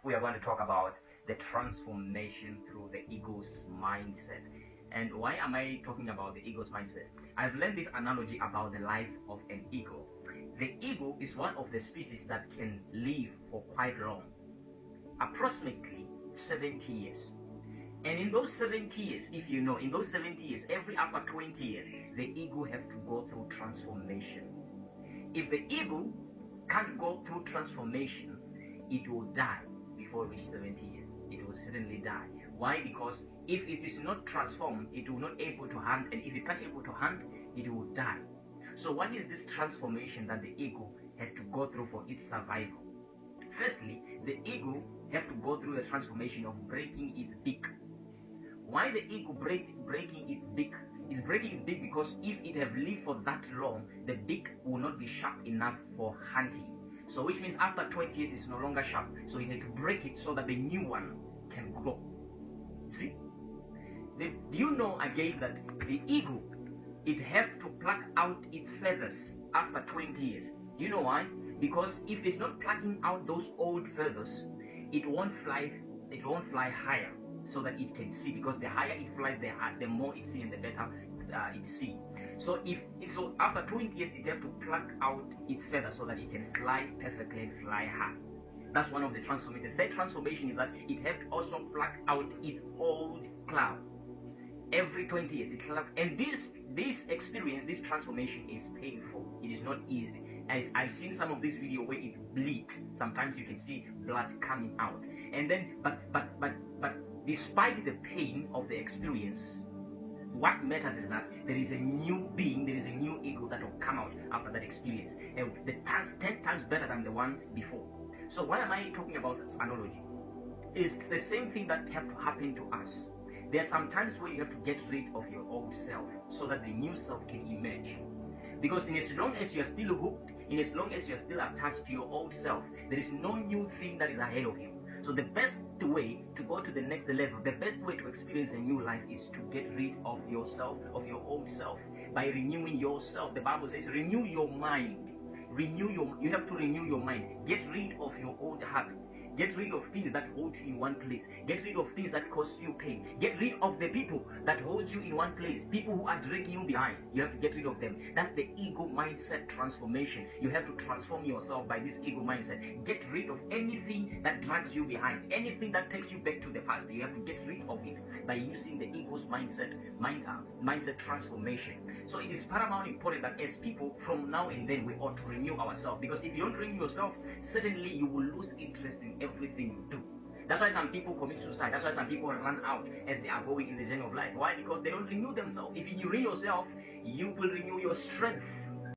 we are going to talk about the transformation through the ego's mindset. And why am I talking about the ego's mindset? I've learned this analogy about the life of an eagle. The eagle is one of the species that can live for quite long, approximately 70 years. And in those 70 years, if you know, in those 70 years, every after 20 years, the eagle have to go through transformation. If the eagle can't go through transformation, it will die before it reaches 70 years. It will certainly die. Why? Because if it is not transformed, it will not able to hunt, and if it can't able to hunt, it will die. So what is this transformation that the eagle has to go through for its survival? Firstly, the eagle have to go through the transformation of breaking its beak. Why the eagle breaking its beak? It's breaking its beak because if it have lived for that long, the beak will not be sharp enough for hunting. So which means after 20 years, it's no longer sharp. So it had to break it so that the new one can grow. See? Do you know again that the eagle, it have to pluck out its feathers after 20 years? You know why? Because if it's not plucking out those old feathers, it won't fly higher so that it can see, because the higher it flies, the more it see and the better it see. So if after 20 years, it have to pluck out its feathers so that it can fly perfectly and fly high. That's one of the transformations. The third transformation is that it have to also pluck out its old cloud. Every 20 years, it pluck, and this experience, this transformation is painful. It is not easy. As I've seen some of this video where it bleeds. Sometimes you can see blood coming out. And then, but despite the pain of the experience, what matters is that there is a new being, there is a new ego that will come out after that experience. And 10 times better than the one before. So why am I talking about this analogy? It's the same thing that have to happen to us. There are some times where you have to get rid of your old self so that the new self can emerge. Because in as long as you are still hooked, in as long as you are still attached to your old self, there is no new thing that is ahead of you. So the best way to go to the next level, the best way to experience a new life is to get rid of yourself, of your old self, by renewing yourself. The Bible says, renew your mind. You have to renew your mind. Get rid of your old habits. Get rid of things that hold you in one place. Get rid of things that cause you pain. Get rid of the people that hold you in one place. People who are dragging you behind. You have to get rid of them. That's the ego mindset transformation. You have to transform yourself by this ego mindset. Get rid of anything that drags you behind. Anything that takes you back to the past. You have to get rid of it by using the ego's mindset transformation. So it is paramount important that as people, from now and then, we ought to renew ourselves. Because if you don't renew yourself, certainly you will lose interest in everything you do. That's why some people commit suicide. That's why some people run out as they are going in the journey of life. Why? Because they don't renew themselves. If you renew yourself, you will renew your strength.